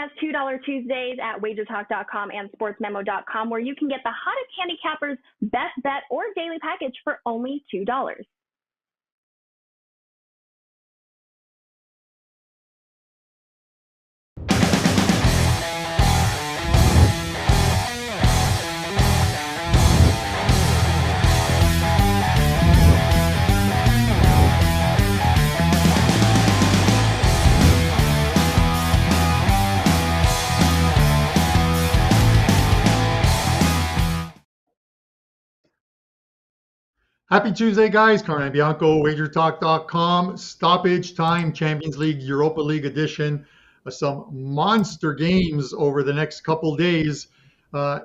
us $2 Tuesdays at WagerTalk.com and SportsMemo.com, where you can get the hottest handicappers' best bet or daily package for only $2. Happy Tuesday, guys. Carmine Bianco, WagerTalk.com. Stoppage Time, Champions League, Europa League edition. Some monster games over the next couple days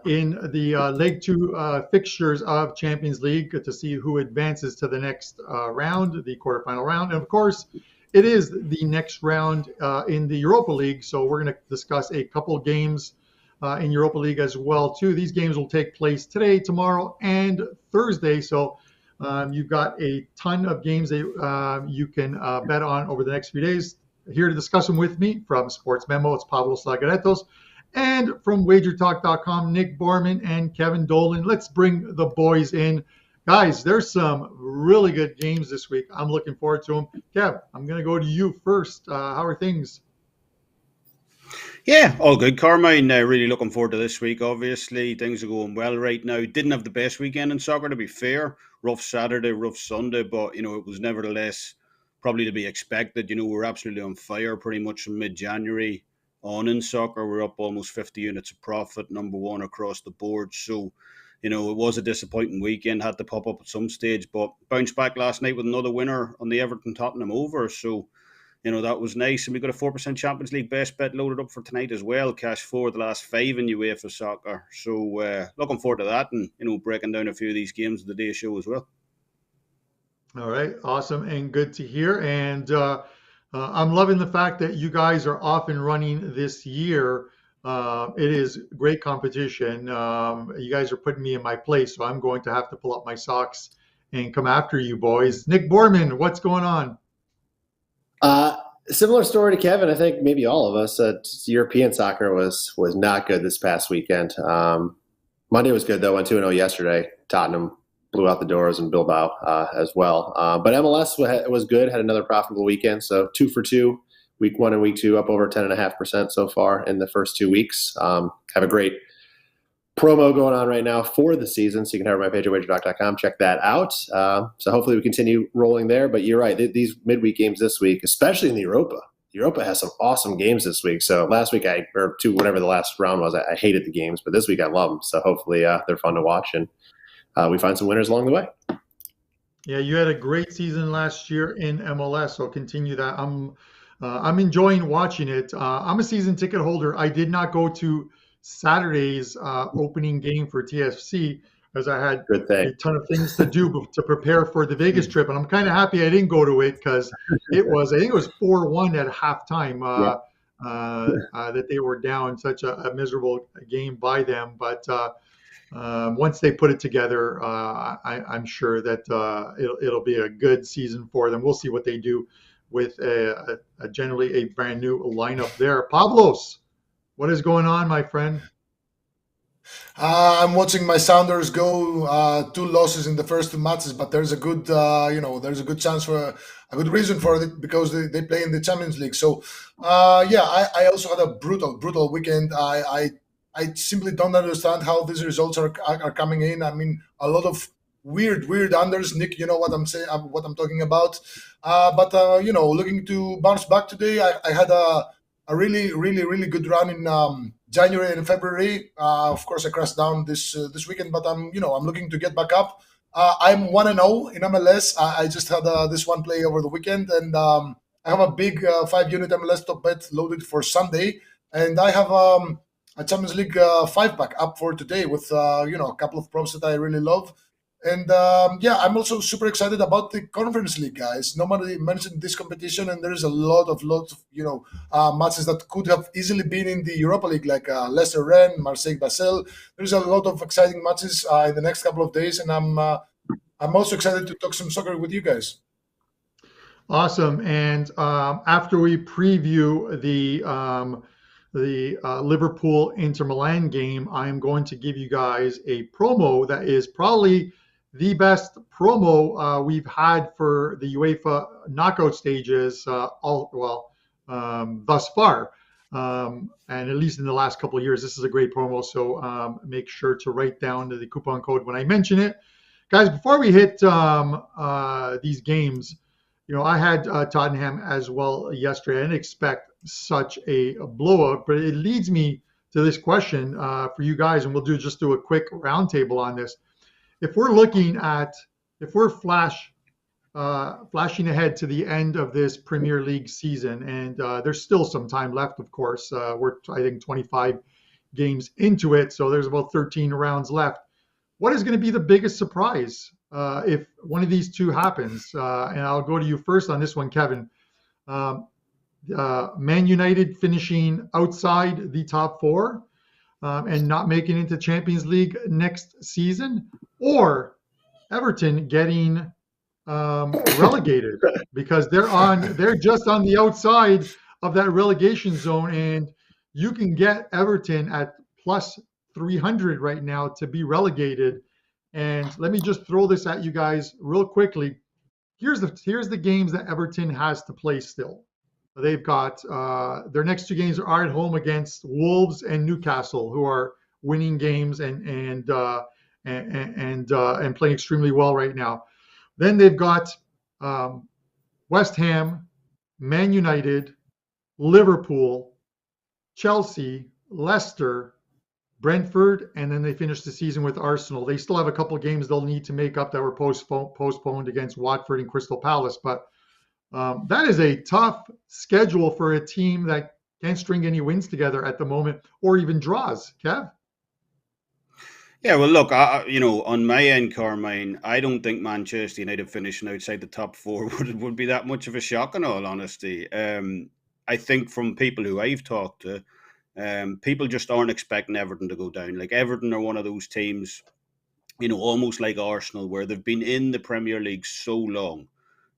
in the Leg 2 fixtures of Champions League to see who advances to the next round, the quarterfinal round. And, of course, it is the next round in the Europa League, so we're going to discuss a couple games in Europa League as well, too. These games will take place today, tomorrow, and Thursday, so you've got a ton of games that you can bet on over the next few days. Here to discuss them with me from SportsMemo, it's Pavlos Laguretos. And from WagerTalk.com, Nick Borrman and Kevin Dolan. Let's bring the boys in. Guys, there's some really good games this week. I'm looking forward to them. Kev, I'm going to go to you first. How are things? Yeah, all good, Carmine. Really looking forward to this week, obviously. Things are going well right now. Didn't have the best weekend in soccer, to be fair. Rough Saturday, rough Sunday, but, it was nevertheless probably to be expected. We're absolutely on fire pretty much from mid-January on in soccer. We're up almost 50 units of profit, number one across the board. So, it was a disappointing weekend, had to pop up at some stage, but bounced back last night with another winner on the Everton-Tottenham over. So, that was nice. And we got a 4% Champions League best bet loaded up for tonight as well. Cash 4 the last 5 in UEFA soccer. So looking forward to that and, breaking down a few of these games of the day show as well. All right. Awesome and good to hear. And I'm loving the fact that you guys are off and running this year. It is great competition. You guys are putting me in my place, so I'm going to have to pull up my socks and come after you boys. Nick Borrman, what's going on? Similar story to Kevin. I think maybe all of us. European soccer was not good this past weekend. Monday was good though. Went 2-0 yesterday. Tottenham blew out the doors in Bilbao as well. But MLS was good. Had another profitable weekend. So 2 for 2, week 1 and week 2, up over 10.5% so far in the first 2 weeks. Have a great promo going on right now for the season, so you can head over my page at WagerTalk.com. Check that out. So hopefully we continue rolling there. But you're right, these midweek games this week, especially in the Europa. Europa has some awesome games this week. So last week, or two, whatever the last round was, I hated the games. But this week I love them. So hopefully they're fun to watch and we find some winners along the way. Yeah, you had a great season last year in MLS, so continue that. I'm enjoying watching it. I'm a season ticket holder. I did not go to Saturday's opening game for TFC as I had a ton of things to do to prepare for the Vegas trip, and I'm kind of happy I didn't go to it because I think it was 4-1 at halftime that they were down. Such a miserable game by them, but once they put it together, I'm sure that it'll be a good season for them. We'll see what they do with generally a brand new lineup there. Pavlos, what is going on, my friend? I'm watching my Sounders go 2 losses in the first 2 matches, but there's a good, there's a good chance for a good reason for it because they play in the Champions League. So, I also had a brutal weekend. I simply don't understand how these results are coming in. I mean, a lot of weird unders. Nick, you know what I'm saying, what I'm talking about. But looking to bounce back today, I had a really good run in January and February. Of course, I crashed down this weekend, but I'm looking to get back up. I'm 1-0 in MLS. I just had this one play over the weekend, and I have a big 5-unit MLS top bet loaded for Sunday, and I have a Champions League 5-pack up for today with a couple of props that I really love. And I'm also super excited about the Conference League, guys. Nobody mentioned this competition, and there is a lot of matches that could have easily been in the Europa League, like Leicester Rennes, Marseille Basel. There's a lot of exciting matches in the next couple of days, and I'm also excited to talk some soccer with you guys. Awesome. And after we preview the Liverpool Inter Milan game, I am going to give you guys a promo that is probably the best promo we've had for the UEFA knockout stages thus far. And at least in the last couple of years, this is a great promo. So make sure to write down the coupon code when I mention it. Guys, before we hit these games, I had Tottenham as well yesterday. I didn't expect such a blowout, but it leads me to this question for you guys, and we'll just do a quick roundtable on this. If we're flashing ahead to the end of this Premier League season, and there's still some time left, of course. We're, I think, 25 games into it, so there's about 13 rounds left. What is going to be the biggest surprise if one of these two happens? And I'll go to you first on this one, Kevin. Man United finishing outside the top four and not making it into Champions League next season, or Everton getting relegated because they're just on the outside of that relegation zone, and you can get Everton at plus 300 right now to be relegated. And let me just throw this at you guys real quickly. Here's the games that Everton has to play still. They've got their next two games are at home against Wolves and Newcastle, who are winning games and playing extremely well right now. Then they've got West Ham, Man United, Liverpool, Chelsea, Leicester, Brentford, and then they finish the season with Arsenal. They still have a couple of games they'll need to make up that were postponed against Watford and Crystal Palace. But that is a tough schedule for a team that can't string any wins together at the moment, or even draws. Kev? Yeah, well, look, on my end, Carmine, I don't think Manchester United finishing outside the top four would be that much of a shock, in all honesty. I think from people who I've talked to, people just aren't expecting Everton to go down. Like, Everton are one of those teams, almost like Arsenal, where they've been in the Premier League so long.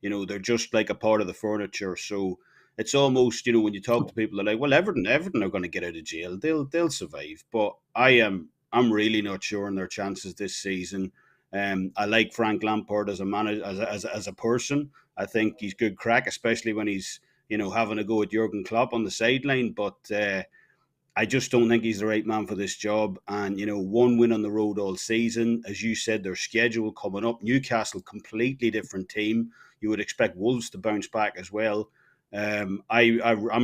They're just like a part of the furniture. So it's almost, when you talk to people, they're like, well, Everton are going to get out of jail. They'll survive. But I'm really not sure on their chances this season. I like Frank Lampard as a man, as a person. I think he's good crack, especially when he's, having a go at Jurgen Klopp on the sideline. But I just don't think he's the right man for this job. And, one win on the road all season. As you said, their schedule coming up. Newcastle, completely different team. You would expect Wolves to bounce back as well. I'm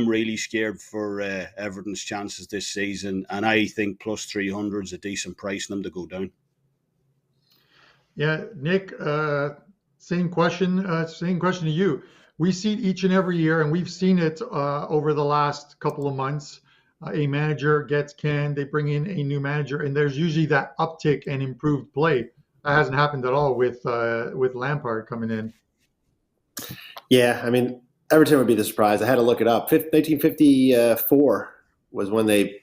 really scared for Everton's chances this season, and I think plus 300 is a decent price for them to go down. Yeah, Nick, same question to you. We see it each and every year, and we've seen it over the last couple of months. A manager gets canned, they bring in a new manager, and there's usually that uptick and improved play. That hasn't happened at all with Lampard coming in. Yeah, I mean, Everton would be the surprise. I had to look it up. 1954 was when they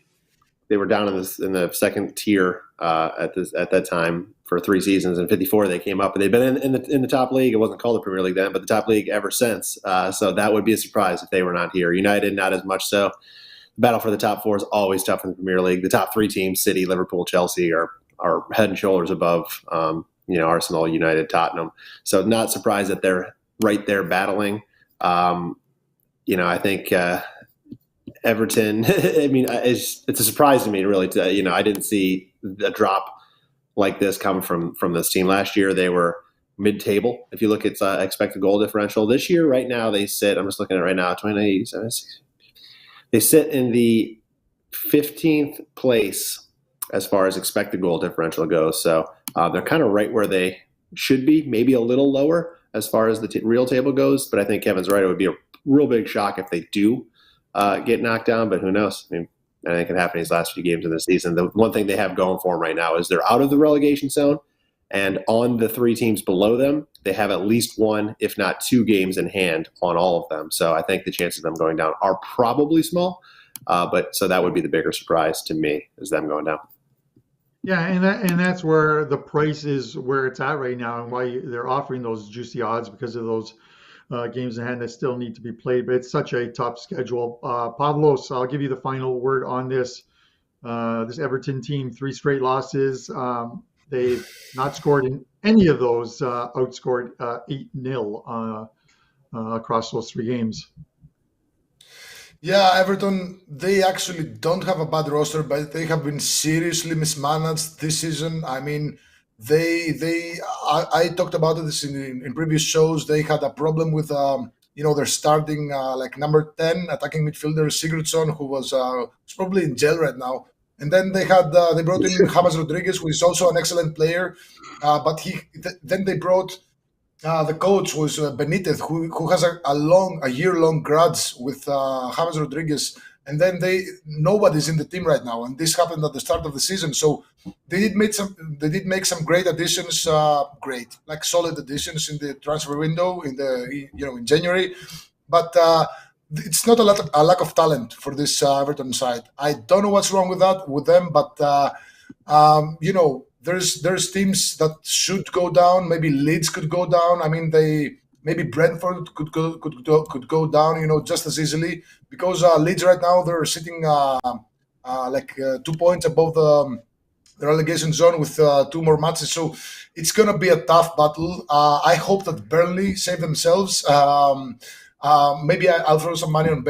were down in the second tier at that time for 3 seasons. In 54 they came up, and they've been in the top league. It wasn't called the Premier League then, but the top league ever since. So that would be a surprise if they were not here. United, not as much so. The battle for the top 4 is always tough in the Premier League. The top 3 teams, City, Liverpool, Chelsea, are head and shoulders above Arsenal, United, Tottenham. So not surprised that they're right there battling. I think Everton, I mean, it's a surprise to me, really. I didn't see a drop like this come from this team. Last year, they were mid-table. If you look at expected goal differential. This year, right now, they sit, I'm just looking at it right now, 27, they sit in the 15th place as far as expected goal differential goes. So they're kind of right where they should be, maybe a little lower as far as the real table goes. But I think Kevin's right. It would be a real big shock if they do get knocked down, but who knows? I mean, I think it can happen these last few games of the season. The one thing they have going for them right now is they're out of the relegation zone, and on the 3 teams below them, they have at least 1, if not 2 games in hand on all of them. So I think the chances of them going down are probably small, but so that would be the bigger surprise to me, is them going down. Yeah, and that's where the price is where it's at right now, and why they're offering those juicy odds, because of those games in hand that still need to be played, but it's such a tough schedule. Pavlos, I'll give you the final word on this. This Everton team, 3 straight losses. They've not scored in any of those, outscored 8-0 across those 3 games. Yeah, Everton, they actually don't have a bad roster, but they have been seriously mismanaged this season. I mean, I talked about this in previous shows. They had a problem with, their starting like number 10 attacking midfielder Sigurdsson, who was probably in jail right now. And then they brought in James Rodriguez, who is also an excellent player, but then they brought. The coach was Benitez, who has a year-long grudge with James Rodriguez, and then nobody's in the team right now, and this happened at the start of the season. So they did make some great additions, like solid additions in the transfer window in January, but it's not a lack of talent for this Everton side. I don't know what's wrong with them, but there's teams that should go down. Maybe Leeds could go down. I mean, maybe Brentford could go down. Just as easily, because Leeds right now they're sitting 2 points above the relegation zone with 2 more matches. So it's gonna be a tough battle. I hope that Burnley save themselves. Maybe I'll throw some money on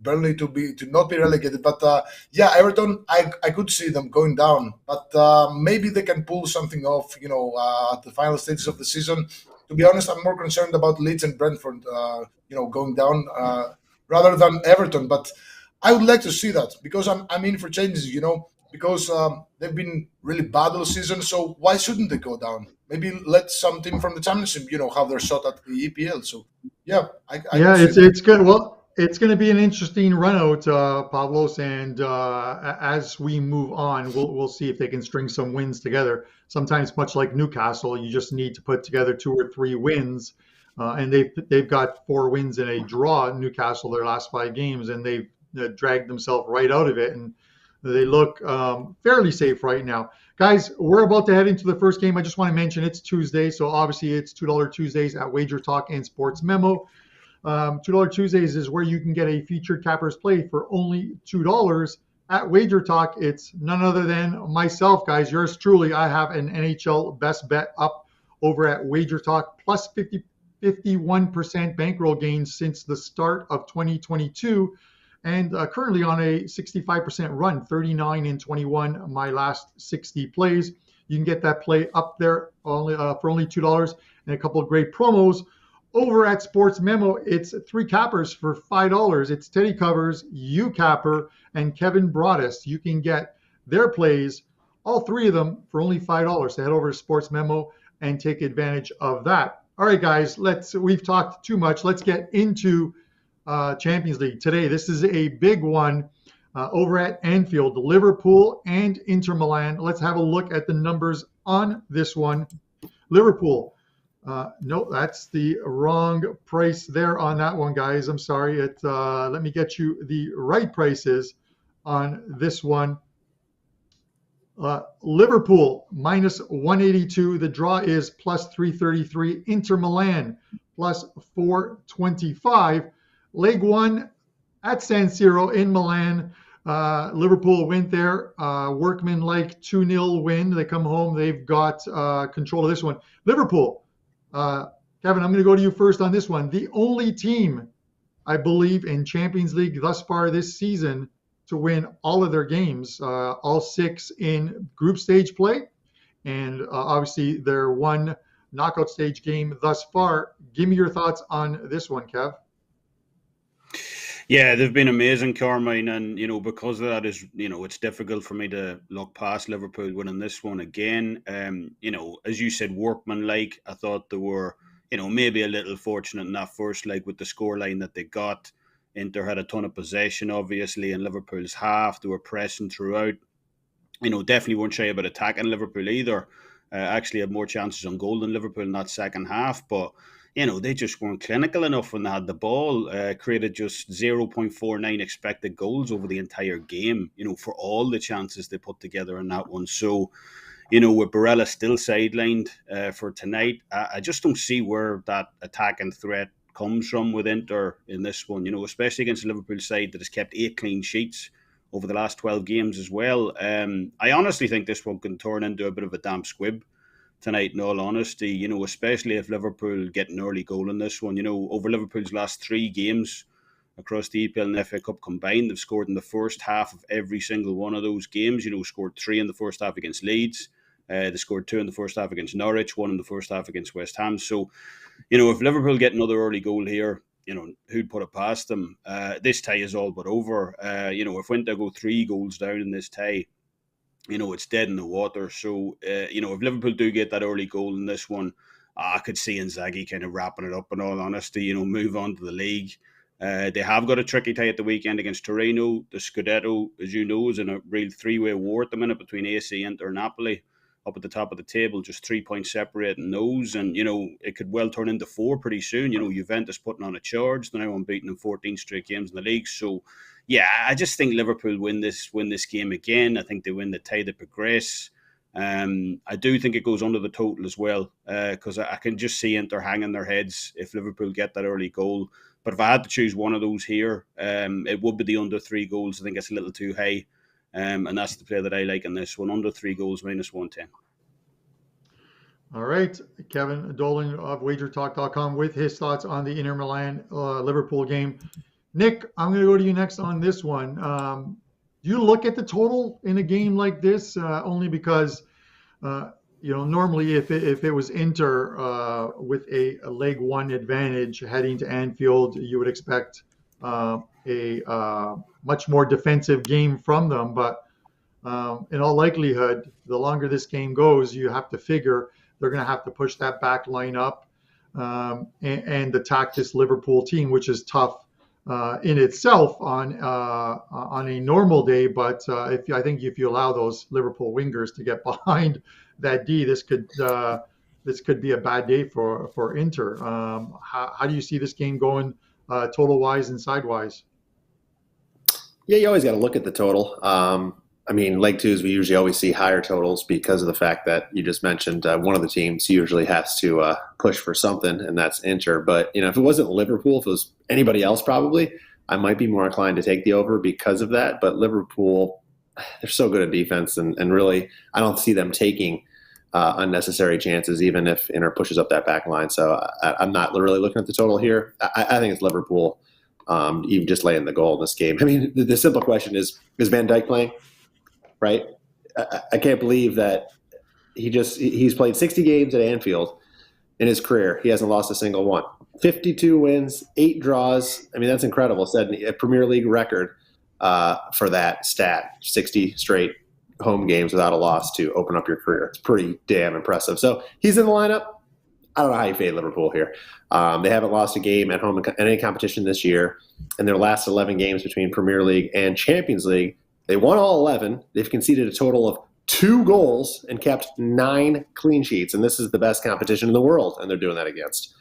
Burnley to not be relegated, but Everton, I could see them going down, but maybe they can pull something off, at the final stages of the season. To be honest, I'm more concerned about Leeds and Brentford, going down rather than Everton. But I would like to see that, because I'm in for changes, because they've been really bad all season. So why shouldn't they go down? Maybe let some team from the championship, have their shot at the EPL. So it's good. Well, it's going to be an interesting run out, Pavlos, and as we move on, we'll see if they can string some wins together. Sometimes, much like Newcastle, you just need to put together 2 or 3 wins, and they've got 4 wins and a draw. Newcastle, their last 5 games, and they've dragged themselves right out of it, and they look fairly safe right now. Guys, we're about to head into the first game. I just want to mention it's Tuesday, so obviously it's $2 Tuesdays at WagerTalk and Sportsmemo. $2 Tuesdays is where you can get a featured cappers play for only $2 at WagerTalk. It's none other than myself, guys. Yours truly. I have an NHL best bet up over at WagerTalk, plus 51% bankroll gains since the start of 2022, and currently on a 65% run, 39-21 my last 60 plays. You can get that play up there only for only $2, and a couple of great promos. Over at Sportsmemo, it's 3 cappers for $5. It's Teddy Covers, You Capper, and Kevin Broadus. You can get their plays, all 3 of them, for only $5. So head over to Sportsmemo and take advantage of that. All right, guys, we've talked too much. Let's get into Champions League today. This is a big one over at Anfield, Liverpool and Inter Milan. Let's have a look at the numbers on this one. Liverpool. No, that's the wrong price there on that one, guys. I'm sorry. Let me get you the right prices on this one. Liverpool minus 182. The draw is plus 333. Inter Milan plus 425. Leg 1 at San Siro in Milan. Liverpool went there. Workman-like 2-0 win. They come home. They've got control of this one. Liverpool. Kevin, I'm going to go to you first on this one. The only team, I believe, in Champions League thus far this season to win all of their games, all 6 in group stage play, and obviously their 1 knockout stage game thus far. Give me your thoughts on this one, Kev. Yeah, they've been amazing, Carmine, and because of that is it's difficult for me to look past Liverpool winning this one again. As you said, workmanlike. I thought they were maybe a little fortunate in that first leg with the scoreline that they got. Inter had a ton of possession, obviously, in Liverpool's half. They were pressing throughout. Definitely weren't shy about attacking Liverpool either. Actually had more chances on goal than Liverpool in that second half, but they just weren't clinical enough when they had the ball. Created just 0.49 expected goals over the entire game, for all the chances they put together in that one. So, with Barella still sidelined for tonight, I just don't see where that attacking threat comes from with Inter in this one, especially against the Liverpool side that has kept 8 clean sheets over the last 12 games as well. I honestly think this one can turn into a bit of a damp squib tonight, in all honesty, especially if Liverpool get an early goal in this one. Over Liverpool's last 3 games across the EPL and FA Cup combined, they've scored in the first half of every single one of those games. Scored 3 in the first half against Leeds. They scored 2 in the first half against Norwich, 1 in the first half against West Ham. So, if Liverpool get another early goal here, who'd put it past them? This tie is all but over. If Inter go 3 goals down in this tie, it's dead in the water. So, if Liverpool do get that early goal in this one, I could see Inzaghi kind of wrapping it up, in all honesty, move on to the league. They have got a tricky tie at the weekend against Torino. The Scudetto, as you know, is in a real 3-way war at the minute between AC, Inter, and Napoli. Up at the top of the table, just 3 points separating those. And, it could well turn into 4 pretty soon. Juventus putting on a charge. They're now unbeaten in 14 straight games in the league. So, yeah, I just think Liverpool win this game again. I think they win the tie to progress. I do think it goes under the total as well, because I can just see Inter hanging their heads if Liverpool get that early goal. But if I had to choose one of those here, it would be the under 3 goals. I think it's a little too high. And that's the play that I like in this one, under 3 goals, -110. All right, Kevin Dolan of WagerTalk.com with his thoughts on the Inter Milan Liverpool game. Nick, I'm going to go to you next on this one. Do you look at the total in a game like this? Only because, normally if it was Inter with a leg one advantage heading to Anfield, you would expect a much more defensive game from them. But in all likelihood, the longer this game goes, you have to figure they're going to have to push that back line up and attack this Liverpool team, which is tough in itself on a normal day. But I think if you allow those Liverpool wingers to get behind that D, this could be a bad day for Inter. How do you see this game going total wise and sidewise? Yeah, you always got to look at the total. Leg twos, we usually always see higher totals because of the fact that you just mentioned one of the teams usually has to push for something, and that's Inter. But, if it wasn't Liverpool, if it was anybody else probably, I might be more inclined to take the over because of that. But Liverpool, they're so good at defense, and really I don't see them taking unnecessary chances, even if Inter pushes up that back line. So I'm not really looking at the total here. I think it's Liverpool. Even just laying the goal in this game. The simple question is Van Dijk playing? Right? I can't believe that he's played 60 games at Anfield in his career. He hasn't lost a single one. 52 wins, 8 draws. That's incredible. Set a Premier League record for that stat. 60 straight home games without a loss to open up your career. It's pretty damn impressive. So he's in the lineup. I don't know how you fade Liverpool here. They haven't lost a game at home in any competition this year. In their last 11 games between Premier League and Champions League, they won all 11. They've conceded a total of 2 goals and kept 9 clean sheets. And this is the best competition in the world, and they're doing that against.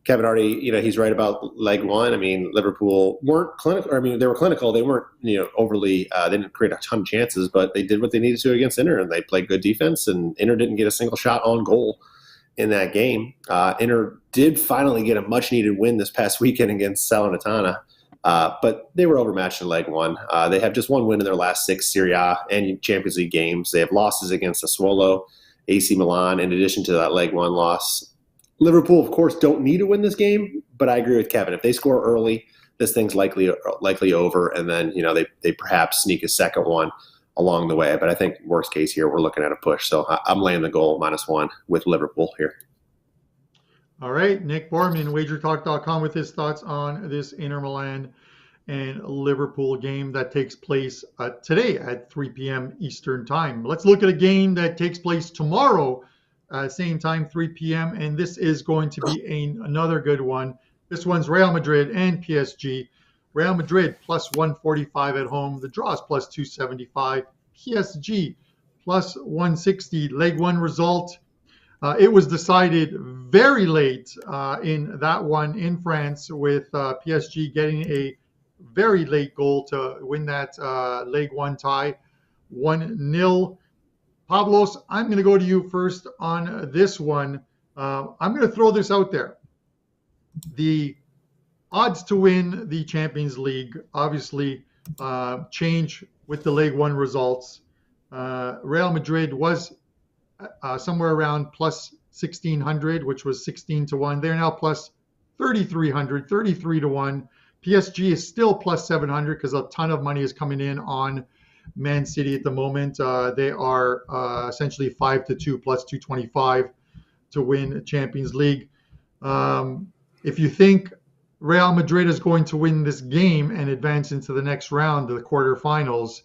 Kevin already, he's right about leg one. Liverpool weren't clinical. They were clinical. They weren't, overly, they didn't create a ton of chances, but they did what they needed to against Inter, and they played good defense, and Inter didn't get a single shot on goal in that game. Inter did finally get a much-needed win this past weekend against Salernitana, but they were overmatched in leg one. They have just 1 win in their last 6 Serie A and Champions League games. They have losses against Sassuolo, AC Milan, in addition to that leg one loss. Liverpool, of course, don't need to win this game, but I agree with Kevin. If they score early, this thing's likely over, and then they perhaps sneak a second one along the way. But I think worst case here, we're looking at a push. So I'm laying the goal -1 with Liverpool here. All right, Nick Borrman, WagerTalk.com with his thoughts on this Inter Milan and Liverpool game that takes place today at 3 p.m. Eastern Time. Let's look at a game that takes place tomorrow, same time, 3 p.m. And this is going to be another good one. This one's Real Madrid and PSG. Real Madrid plus 145 at home. The draw is plus 275. PSG plus 160. Leg one result. It was decided very late in that one in France, with PSG getting a very late goal to win that leg one tie, 1-0. Pavlos, I'm going to go to you first on this one. I'm going to throw this out there. The odds to win the Champions League obviously change with the League One results. Real Madrid was somewhere around plus 1,600, which was 16 to 1. They're now plus 3,300, 33 to 1. PSG is still plus 700 because a ton of money is coming in on Man City at the moment. They are essentially 5 to 2 plus 225 to win Champions League. If you think Real Madrid is going to win this game and advance into the next round, the quarterfinals,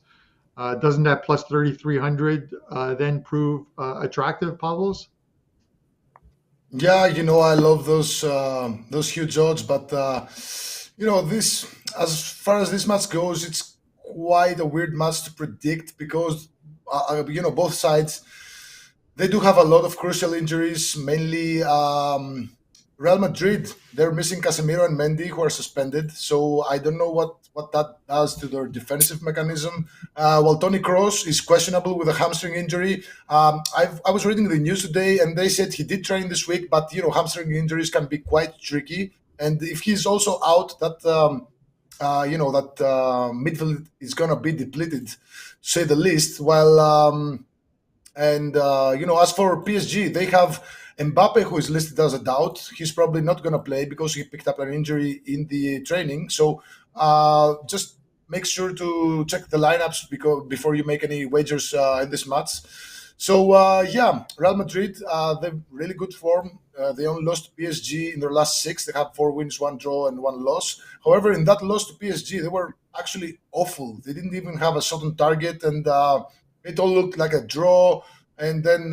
doesn't that plus 3,300 then prove attractive, Pavlos? Yeah, I love those huge odds, but this, as far as this match goes, it's quite a weird match to predict because both sides, they do have a lot of crucial injuries, mainly Real Madrid. They're missing Casemiro and Mendy, who are suspended. So I don't know what that does to their defensive mechanism. While Toni Kroos is questionable with a hamstring injury. I was reading the news today, and they said he did train this week, but hamstring injuries can be quite tricky. And if he's also out, that midfield is gonna be depleted, to say the least. While as for PSG, they have Mbappe, who is listed as a doubt. He's probably not going to play because he picked up an injury in the training. So just make sure to check the lineups before you make any wagers in this match. So, Real Madrid, they're really good form. They only lost to PSG in their last 6. They have 4 wins, 1 draw, and 1 loss. However, in that loss to PSG, they were actually awful. They didn't even have a shot on target, and it all looked like a draw. And then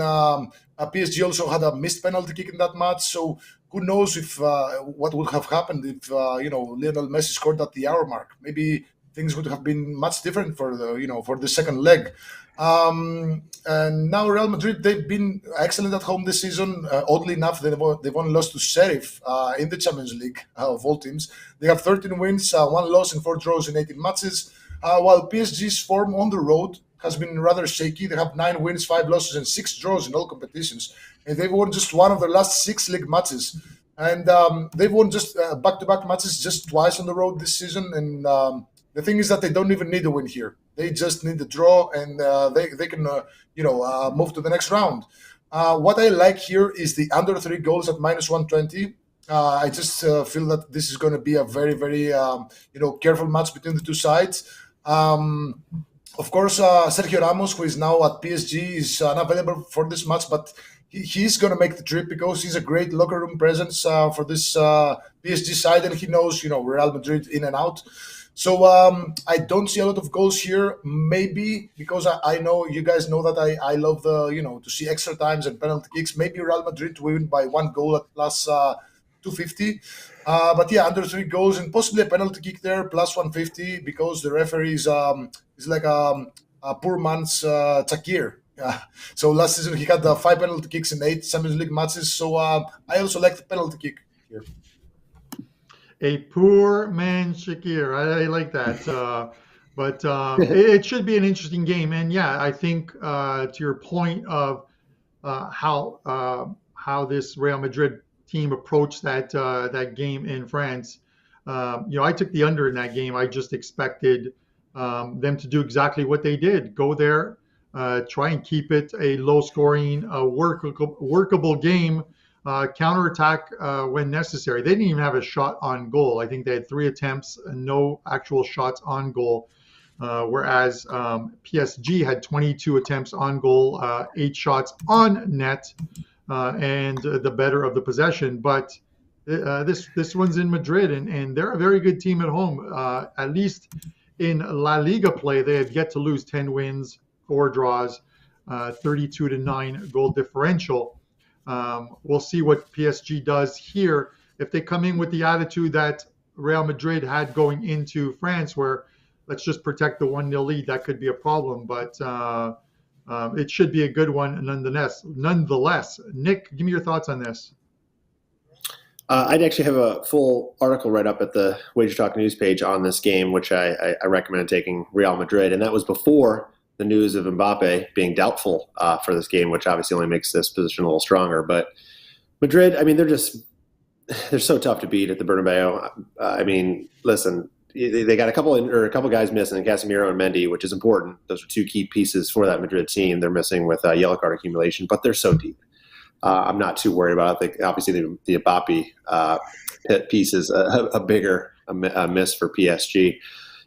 PSG also had a missed penalty kick in that match. So who knows if what would have happened if Lionel Messi scored at the hour mark? Maybe things would have been much different for the second leg. And now Real Madrid, they've been excellent at home this season. Oddly enough, they've only lost to Sheriff in the Champions League of all teams. They have 13 wins, 1 loss, and 4 draws in 18 matches. While PSG's form on the road has been rather shaky. They have 9 wins, 5 losses, and 6 draws in all competitions. And they've won just 1 of their last 6 league matches. And they've won just back-to-back matches just twice on the road this season. And the thing is that they don't even need a win here. They just need a draw, and they can move to the next round. What I like here is the under 3 goals at minus 120. I just feel that this is going to be a very, very careful match between the two sides. Of course, Sergio Ramos, who is now at PSG, is unavailable for this match, but he's going to make the trip because he's a great locker room presence for this PSG side, and he knows, Real Madrid in and out. So I don't see a lot of goals here, maybe because I know you guys know that I love to see extra times and penalty kicks. Maybe Real Madrid to win by 1 goal at plus 250. But yeah, under 3 goals and possibly a penalty kick there, plus 150, because the referee is like a poor man's Shakir. So last season he had 5 penalty kicks in 8 Champions League matches. So I also like the penalty kick here. A poor man Shakir. I like that. But it should be an interesting game. And yeah, I think to your point of how this Real Madrid team approached that game in France, I took the under in that game. I just expected them to do exactly what they did. Go there, try and keep it a low-scoring, workable game, counterattack when necessary. They didn't even have a shot on goal. I think they had 3 attempts and no actual shots on goal, whereas PSG had 22 attempts on goal, 8 shots on net, and the better of the possession. But this one's in Madrid, and they're a very good team at home. At least in La Liga play, they have yet to lose 10 wins, 4 draws, 32-9 goal differential. We'll see what PSG does here. If they come in with the attitude that Real Madrid had going into France, where let's just protect the 1-0 lead, that could be a problem. But it should be a good one nonetheless. Nick, give me your thoughts on this. I'd actually have a full article right up at the WagerTalk news page on this game, which I recommended taking Real Madrid. And that was before the news of Mbappe being doubtful for this game, which obviously only makes this position a little stronger. But Madrid, I mean, they're so tough to beat at the Bernabeu. I mean, listen, they got a couple guys missing, Casemiro and Mendy, which is important. Those are two key pieces for that Madrid team. They're missing with yellow card accumulation, but they're so deep. I'm not too worried about it. I think obviously the Mbappe piece is a bigger miss for PSG.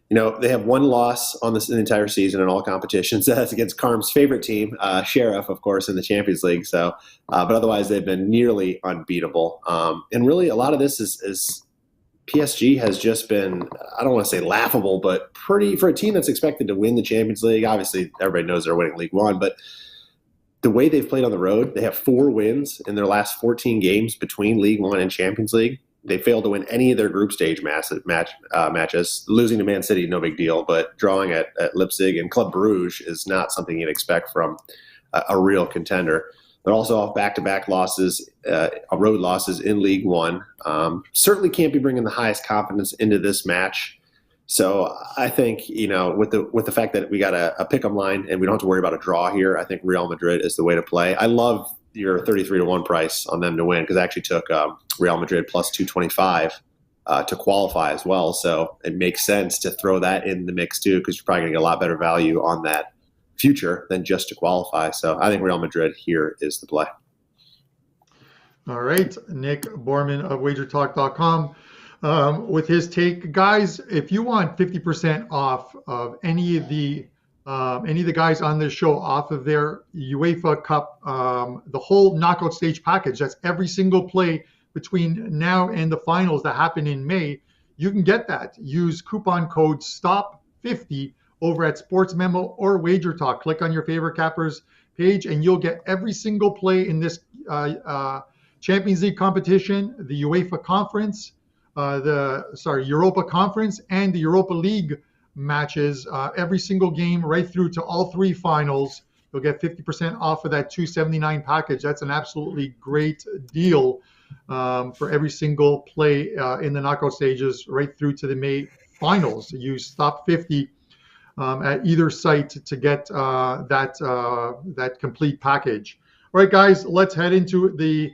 You know, they have one loss on this entire season in all competitions. That's against Carm's favorite team, Sheriff, of course, in the Champions League. So, but otherwise, they've been nearly unbeatable. And really, a lot of this is PSG has just been, I don't want to say laughable, but pretty for a team that's expected to win the Champions League. Obviously, everybody knows they're winning League One, but the way they've played on the road, they have 4 wins in their last 14 games between League One and Champions League. They failed to win any of their group stage matches. Losing to Man City, no big deal, but drawing at Leipzig and Club Brugge is not something you'd expect from a real contender. They're also off back-to-back losses, road losses in League One. Certainly can't be bringing the highest confidence into this match. So I think, you know, with the fact that we got a pick-em line and we don't have to worry about a draw here, I think Real Madrid is the way to play. I love your 33-1 price on them to win because I actually took Real Madrid plus 225 to qualify as well. So it makes sense to throw that in the mix too because you're probably going to get a lot better value on that future than just to qualify. So I think Real Madrid here is the play. All right, Nick Borrman of WagerTalk.com with his take. Guys, if you want 50% off of any of the guys on this show off of their UEFA Cup, the whole knockout stage package, that's every single play between now and the finals that happen in May, you can get that. Use coupon code STOP50 over at SportsMemo or WagerTalk. Click on your favorite cappers page and you'll get every single play in this Champions League competition, the UEFA Conference, Europa Conference, and the Europa League matches, every single game right through to all 3 finals. You'll get 50% off of that $279 package. That's an absolutely great deal for every single play in the knockout stages right through to the May finals. Use Stop 50 at either site to get that complete package. All right, guys, let's head into the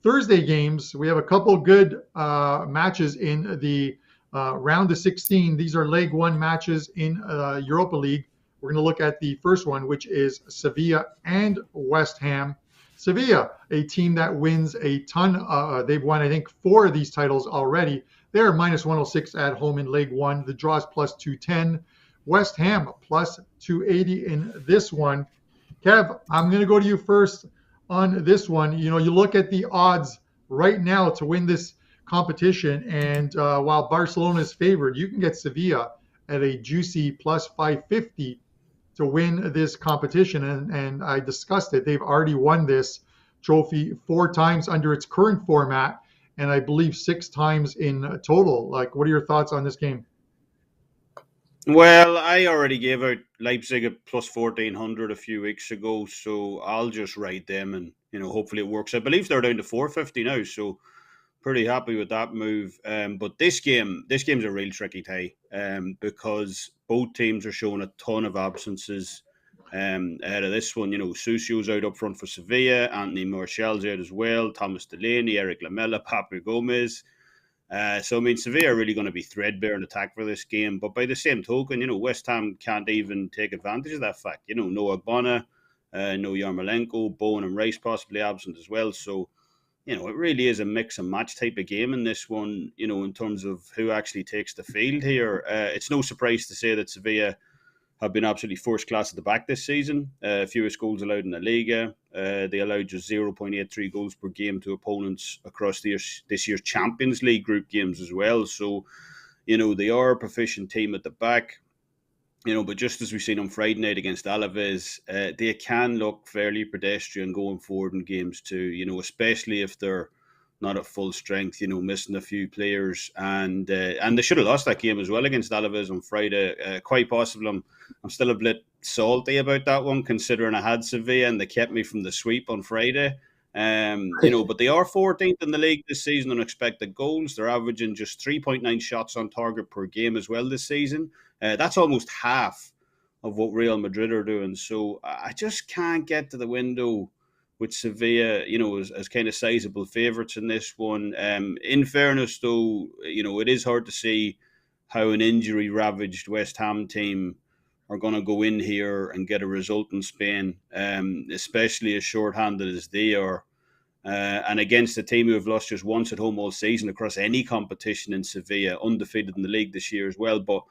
Thursday games. We have a couple good matches in the round of 16. These are leg 1 matches in Europa League. We're going to look at the first one, which is Sevilla and West Ham. Sevilla, a team that wins a ton. They've won, I think, 4 of these titles already. They're minus 106 at home in leg 1. The draw is plus 210. West Ham plus 280 in this one. Kev, I'm going to go to you first on this one. You know, you look at the odds right now to win this competition, and while Barcelona is favored, you can get Sevilla at a juicy plus 550 to win this competition. And I discussed it. They've already won this trophy 4 times under its current format, and I believe 6 times in total. Like, what are your thoughts on this game? Well, I already gave out Leipzig at plus 1,400 a few weeks ago, so I'll just ride them and, you know, hopefully it works. I believe they're down to 450 now, so pretty happy with that move. But this game's a real tricky tie because both teams are showing a ton of absences ahead of this one. You know, Susio's out up front for Sevilla, Anthony Martial's out as well, Thomas Delaney, Eric Lamela, Papu Gomez. So, I mean, Sevilla are really going to be threadbare in attack for this game. But by the same token, you know, West Ham can't even take advantage of that fact. You know, no Agbona, no Yarmolenko, Bowen and Rice possibly absent as well. So, you know, it really is a mix and match type of game in this one, you know, in terms of who actually takes the field here. It's no surprise to say that Sevilla have been absolutely first class at the back this season. Fewest goals allowed in the Liga. They allowed just 0.83 goals per game to opponents across this year's Champions League group games as well. So, you know, they are a proficient team at the back. You know, but just as we've seen on Friday night against Alaves, they can look fairly pedestrian going forward in games too, you know, especially if they're not at full strength, you know, missing a few players. And they should have lost that game as well against Alaves on Friday. Quite possible. I'm still a bit salty about that one, considering I had Sevilla and they kept me from the sweep on Friday. You know, but they are 14th in the league this season on expected goals. They're averaging just 3.9 shots on target per game as well this season. That's almost half of what Real Madrid are doing. So I just can't get to the window with Sevilla, as kind of sizable favourites in this one. In fairness, though, it is hard to see how an injury-ravaged West Ham team are going to go in here and get a result in Spain, especially as short-handed as they are. And against a team who have lost just once at home all season across any competition in Sevilla, undefeated in the league this year as well. But,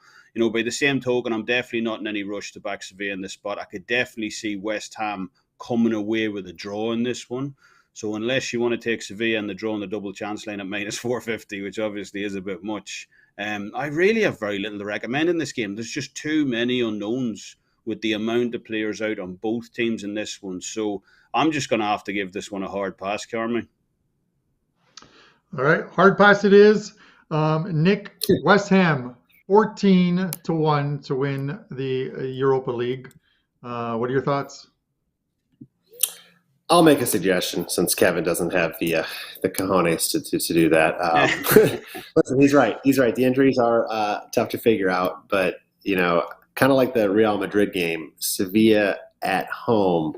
by the same token, I'm definitely not in any rush to back Sevilla in this spot. I could definitely see West Ham coming away with a draw in this one. So unless you want to take Sevilla and the draw in the double chance line at minus 450, which obviously is a bit much, I really have very little to recommend in this game. There's just too many unknowns with the amount of players out on both teams in this one. So I'm just going to have to give this one a hard pass, Carmine. All right, hard pass it is. Nick, West Ham, 14-1 to win the Europa League. What are your thoughts? I'll make a suggestion since Kevin doesn't have the cojones to do that. Listen, he's right. The injuries are tough to figure out, but kind of like the Real Madrid game, Sevilla at home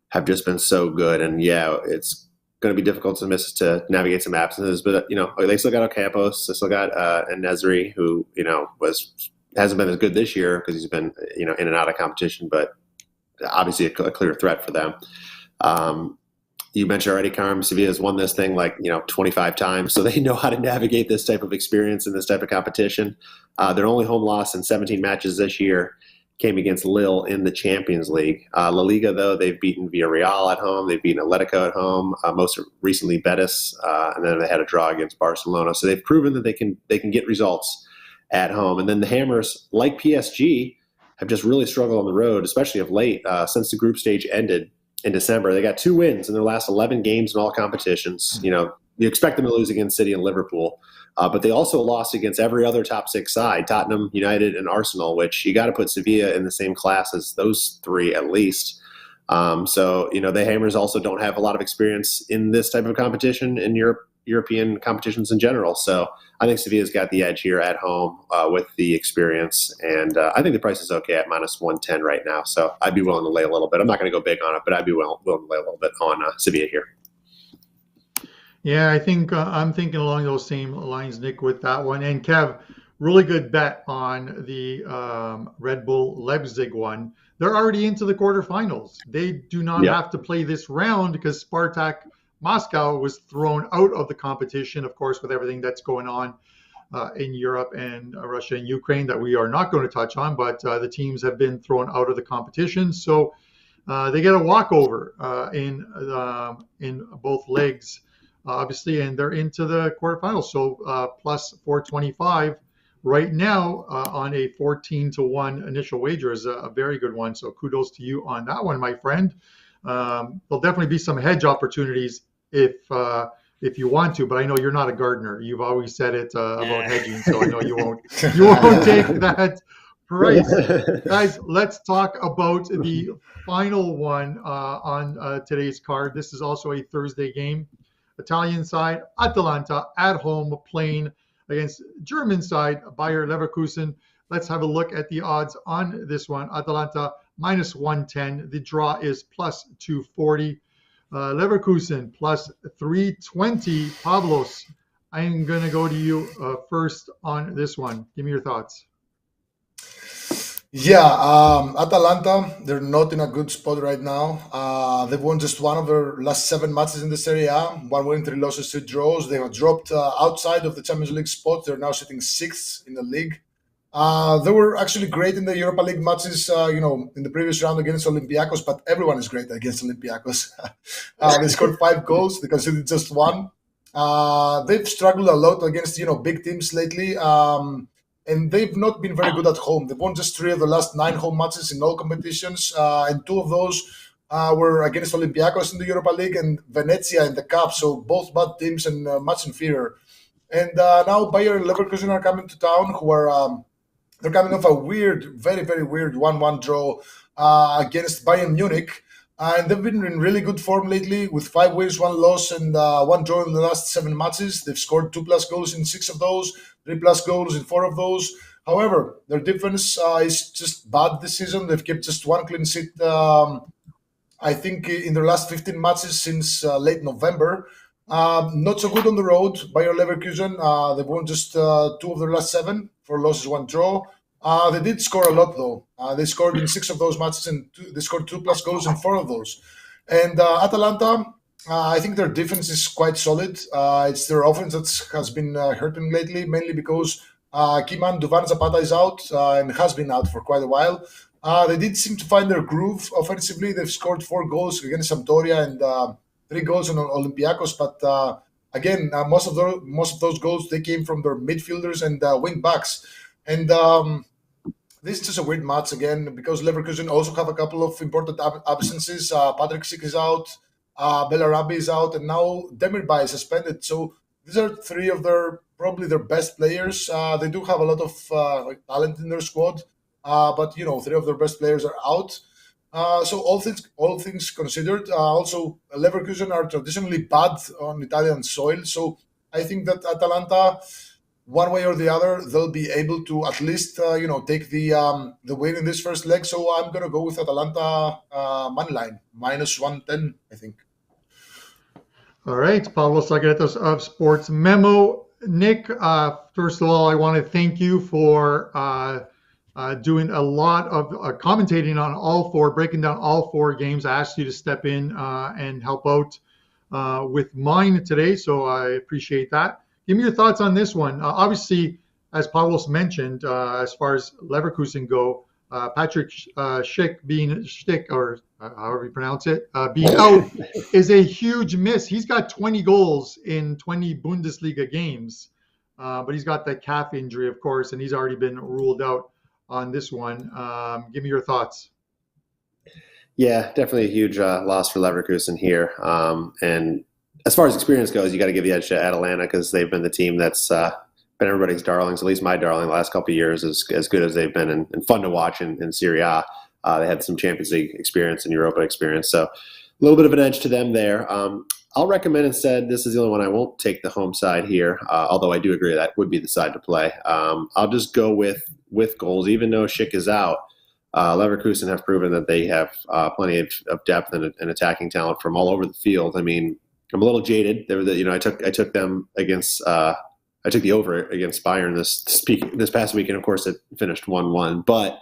have just been so good, and it's going to be difficult to navigate some absences. But they still got Ocampos, they still got Nesri, who hasn't been as good this year because he's been in and out of competition, but obviously a clear threat for them. You mentioned already, Carm, Sevilla's won this thing 25 times, so they know how to navigate this type of experience and this type of competition. Their only home loss in 17 matches this year came against Lille in the Champions League. La Liga, though, they've beaten Villarreal at home, they've beaten Atletico at home, most recently Betis, and then they had a draw against Barcelona. So they've proven that they can get results at home. And then the Hammers, like PSG, have just really struggled on the road, especially of late, since the group stage ended in December. They got 2 wins in their last 11 games in all competitions. You expect them to lose against City and Liverpool, but they also lost against every other top 6 side, Tottenham, United, and Arsenal, which you got to put Sevilla in the same class as those 3 at least. So the Hammers also don't have a lot of experience in this type of competition in European competitions in general. So I think Sevilla's got the edge here at home with the experience. And I think the price is okay at minus 110 right now. So I'd be willing to lay a little bit. I'm not going to go big on it, but I'd be willing to lay a little bit on Sevilla here. Yeah, I think I'm thinking along those same lines, Nick, with that one. And Kev, really good bet on the Red Bull Leipzig one. They're already into the quarterfinals. They do not have to play this round because Spartak Moscow was thrown out of the competition, of course, with everything that's going on in Europe and Russia and Ukraine that we are not going to touch on, but the teams have been thrown out of the competition. So they get a walkover in both legs, obviously, and they're into the quarterfinals. So plus 425 right now on a 14-1 initial wager is a very good one. So kudos to you on that one, my friend. There'll definitely be some hedge opportunities if you want to, but I know you're not a gardener. You've always said it about hedging, so I know you won't take that price. Guys, let's talk about the final one on today's card. This is also a Thursday game. Italian side, Atalanta at home playing against German side, Bayer Leverkusen. Let's have a look at the odds on this one. Atalanta minus 110. The draw is plus 240. Leverkusen plus 320. Pavlos, I'm going to go to you first on this one. Give me your thoughts. Yeah, Atalanta, they're not in a good spot right now. They've won just one of their last 7 matches in the Serie A. 1 win, 3 losses, 2 draws. They have dropped outside of the Champions League spot. They're now sitting 6th in the league. They were actually great in the Europa League matches, in the previous round against Olympiacos, but everyone is great against Olympiacos. They scored 5 goals. They conceded just 1. They've struggled a lot against, big teams lately. And they've not been very good at home. They've won just 3 of the last 9 home matches in all competitions, and 2 of those were against Olympiacos in the Europa League and Venezia in the Cup. So both bad teams and much inferior. And now Bayer Leverkusen are coming to town, who are they're coming off a weird, very, very weird 1-1 draw against Bayern Munich. And they've been in really good form lately with 5 wins, 1 loss, and 1 draw in the last 7 matches. They've scored 2+ goals in 6 of those, 3+ goals in 4 of those. However, their defense is just bad this season. They've kept just one clean sheet, I think, in their last 15 matches since late November. Not so good on the road. Bayer Leverkusen, they've won just 2 of their last 7, 4 losses, 1 draw. They did score a lot, though. They scored in 6 of those matches, and they scored 2+ goals in 4 of those. And Atalanta, I think their defense is quite solid. It's their offense that has been hurting lately, mainly because key man Duvan Zapata is out and has been out for quite a while. They did seem to find their groove offensively. They've scored 4 goals against Sampdoria and 3 goals on Olympiacos. But again, most of those goals, they came from their midfielders and wing backs. And this is just a weird match again because Leverkusen also have a couple of important absences. Patrick Schick is out, Bellarabi is out, and now Demirbay is suspended. So these are 3 of probably their best players. They do have a lot of talent in their squad, but 3 of their best players are out. So all things considered, also Leverkusen are traditionally bad on Italian soil. So I think that Atalanta, one way or the other, they'll be able to at least take the win in this first leg. So I'm gonna go with Atalanta money line -110, I think. All right, Pavlos Laguretos of Sports Memo. Nick, first of all, I want to thank you for doing a lot of commentating on breaking down all 4 games. I asked you to step in and help out with mine today, so I appreciate that. Give me your thoughts on this one. Obviously, as Pavlos mentioned, as far as Leverkusen go, Patrick Schick or however you pronounce it, being out is a huge miss. He's got 20 goals in 20 Bundesliga games, but he's got that calf injury, of course, and he's already been ruled out on this one. Give me your thoughts. Yeah, definitely a huge loss for Leverkusen here. And as far as experience goes, you got to give the edge to Atalanta because they've been the team that's been everybody's darlings, at least my darling, the last couple of years, as good as they've been and fun to watch in Serie A. They had some Champions League experience and Europa experience, so a little bit of an edge to them there. I'll recommend instead, this is the only one I won't take the home side here, although I do agree that would be the side to play. I'll just go with goals, even though Schick is out. Leverkusen have proven that they have plenty of depth and attacking talent from all over the field. I mean, I'm a little jaded. I took them against. I took the over against Bayern this past week, and of course it finished 1-1. But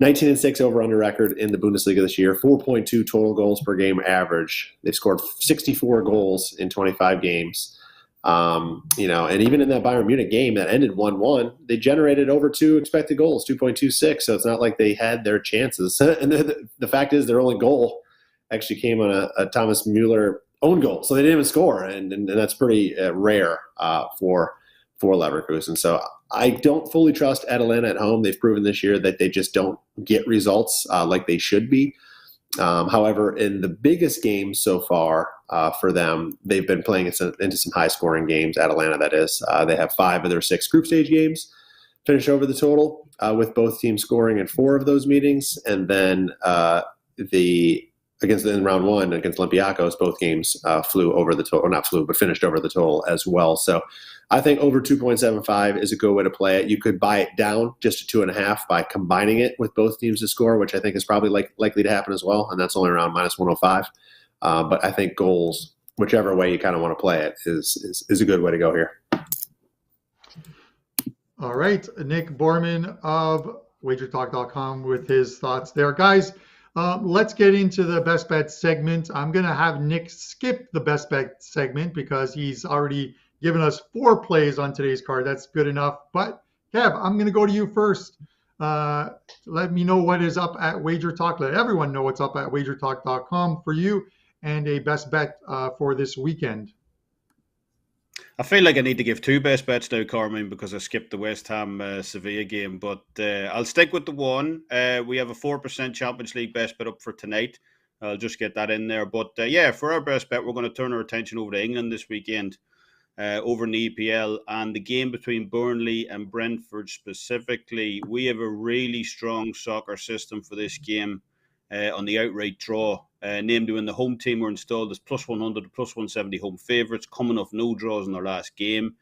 19-6 over/under record in the Bundesliga this year. 4.2 total goals per game average. They've scored 64 goals in 25 games. And even in that Bayern Munich game that ended 1-1, they generated over 2 expected goals, 2.26. So it's not like they had their chances. And the fact is, their only goal actually came on a Thomas Mueller own goal, so they didn't even score, and that's pretty rare for Leverkusen. So I don't fully trust Atalanta at home. They've proven this year that they just don't get results like they should be. However, in the biggest games so far for them, they've been playing into some high-scoring games, Atalanta that is. They have 5 of their 6 group stage games finish over the total, with both teams scoring in 4 of those meetings. And then in round 1 against Olympiacos, both games flew over the total, or not flew, but finished over the total as well. So I think over 2.75 is a good way to play it. You could buy it down just to 2.5 by combining it with both teams to score, which I think is probably likely to happen as well, and that's only around -105. But I think goals, whichever way you kind of want to play it, is a good way to go here. All right, Nick Borrman of WagerTalk.com with his thoughts there. Guys, let's get into the best bet segment. I'm going to have Nick skip the best bet segment because he's already given us 4 plays on today's card. That's good enough. But Kev, I'm going to go to you first. Let me know what is up at WagerTalk. Let everyone know what's up at WagerTalk.com for you and a best bet for this weekend. I feel like I need to give 2 best bets now, Carmine, because I skipped the West Ham Sevilla game. But I'll stick with the one. We have a 4% Champions League best bet up for tonight. I'll just get that in there. But for our best bet, we're going to turn our attention over to England this weekend, over in the EPL, and the game between Burnley and Brentford specifically. We have a really strong soccer system for this game on the outright draw. Namely, when the home team were installed as +100 to +170 home favourites, coming off no draws in their last game.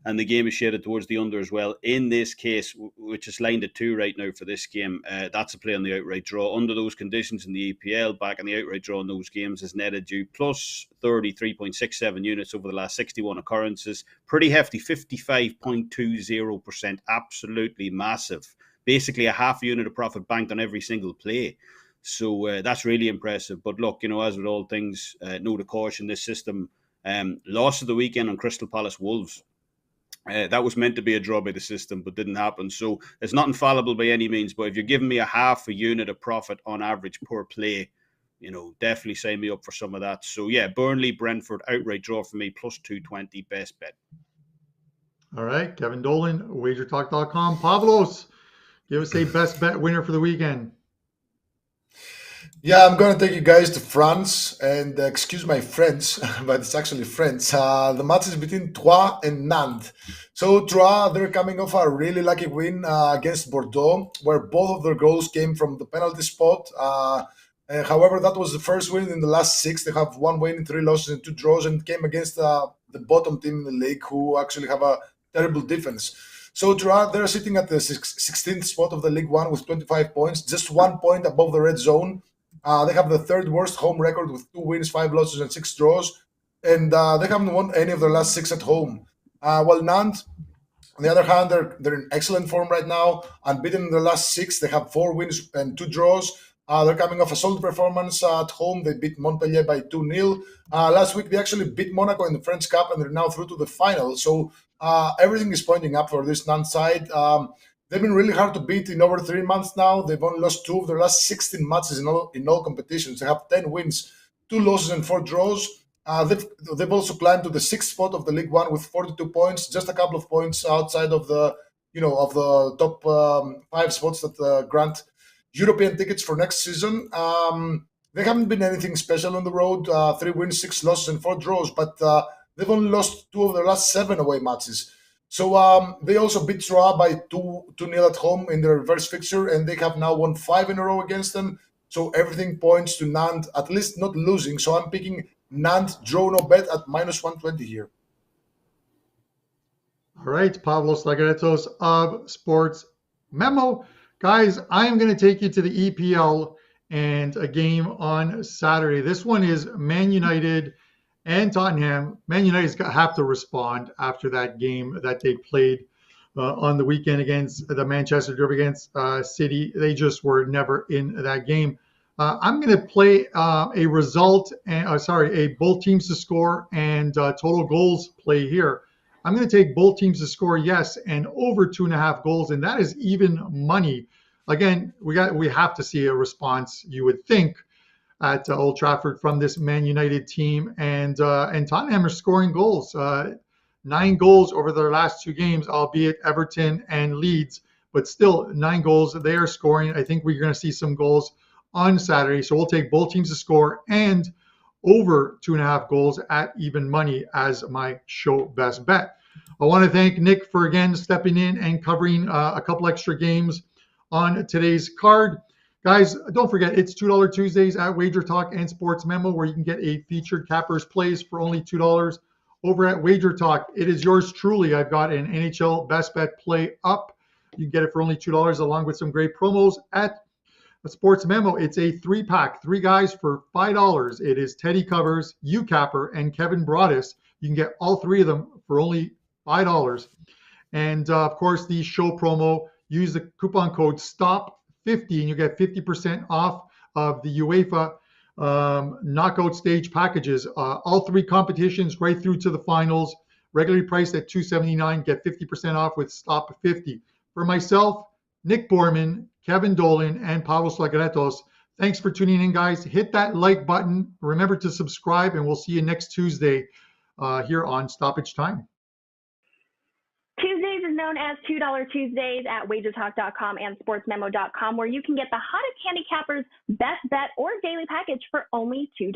and the game is shaded towards the under as well. In this case, which is lined at 2 right now for this game, that's a play on the outright draw. Under those conditions in the EPL, back in the outright draw in those games has netted you plus 33.67 units over the last 61 occurrences. Pretty hefty, 55.20%, absolutely massive. Basically a half unit of profit banked on every single play. So that's really impressive. But look, as with all things, note to caution, this system lost of the weekend on Crystal Palace Wolves. That was meant to be a draw by the system, but didn't happen. So it's not infallible by any means. But if you're giving me a half a unit of profit on average per play, definitely sign me up for some of that. So yeah, Burnley, Brentford, outright draw for me, plus 220, best bet. All right, Kevin Dolan, WagerTalk.com. Pavlos, give us a best bet winner for the weekend. Yeah, I'm going to take you guys to France, and excuse my French, but it's actually French. The match is between Troyes and Nantes. So Troyes, they're coming off a really lucky win against Bordeaux, where both of their goals came from the penalty spot. However, that was the first win in the last 6. They have 1 win, 3 losses, and 2 draws, and came against the bottom team in the league, who actually have a terrible defense. So Troyes, they're sitting at the 16th spot of the League One with 25 points, just 1 point above the red zone. They have the 3rd worst home record with 2 wins, 5 losses, and 6 draws. And they haven't won any of their last 6 at home. While Nantes, on the other hand, they're in excellent form right now. Unbeaten in the last 6. They have 4 wins and 2 draws. They're coming off a solid performance at home. They beat Montpellier by 2-0. Last week, they actually beat Monaco in the French Cup, and they're now through to the final. So everything is pointing up for this Nantes side. They've been really hard to beat in over 3 months now. They've only lost 2 of their last 16 matches in all competitions. They have 10 wins, 2 losses, and 4 draws. They've also climbed to the 6th spot of the League One with 42 points, just a couple of points outside of the top 5 spots that grant European tickets for next season. They haven't been anything special on the road. 3 wins, 6 losses, and 4 draws, but they've only lost 2 of their last 7 away matches. So they also beat Troyes by 2-0 at home in their reverse fixture, and they have now won 5 in a row against them. So everything points to Nantes at least not losing. So I'm picking Nantes draw no bet at minus 120 here. All right, Pavlos Laguretos of Sports Memo. Guys, I am going to take you to the EPL and a game on Saturday. This one is Man United and Tottenham. Man United's have to respond after that game that they played on the weekend against the Manchester Derby against City. They just were never in that game. I'm going to play a result, and a both teams to score and total goals play here. I'm going to take both teams to score, yes, and over 2.5 goals, and that is even money. Again, we have to see a response, you would think, at Old Trafford from this Man United team, and Tottenham are scoring goals, 9 goals over their last 2 games, albeit Everton and Leeds, but still 9 goals they are scoring. I think we're going to see some goals on Saturday, so we'll take both teams to score and over 2.5 goals at even money as my show best bet. I want to thank Nick for again stepping in and covering a couple extra games on today's card. Guys, don't forget, it's $2 Tuesdays at WagerTalk and Sports Memo, where you can get a featured cappers plays for only $2. Over at WagerTalk, it is yours truly. I've got an NHL best bet play up. You can get it for only $2, along with some great promos at Sports Memo. It's a 3-pack, 3 guys for $5. It is Teddy Covers, you Capper, and Kevin Broadus. You can get all 3 of them for only $5. And of course, the show promo, use the coupon code STOP50 and you get 50% off of the UEFA knockout stage packages. All 3 competitions right through to the finals, regularly priced at $279, get 50% off with STOP50. For myself, Nick Borrman, Kevin Dolan, and Pavlos Laguretos, thanks for tuning in, guys. Hit that like button. Remember to subscribe, and we'll see you next Tuesday here on Stoppage Time. Tuesdays is known as $2 Tuesdays at WagerTalk.com and SportsMemo.com, where you can get the hottest handicappers, best bet, or daily package for only $2.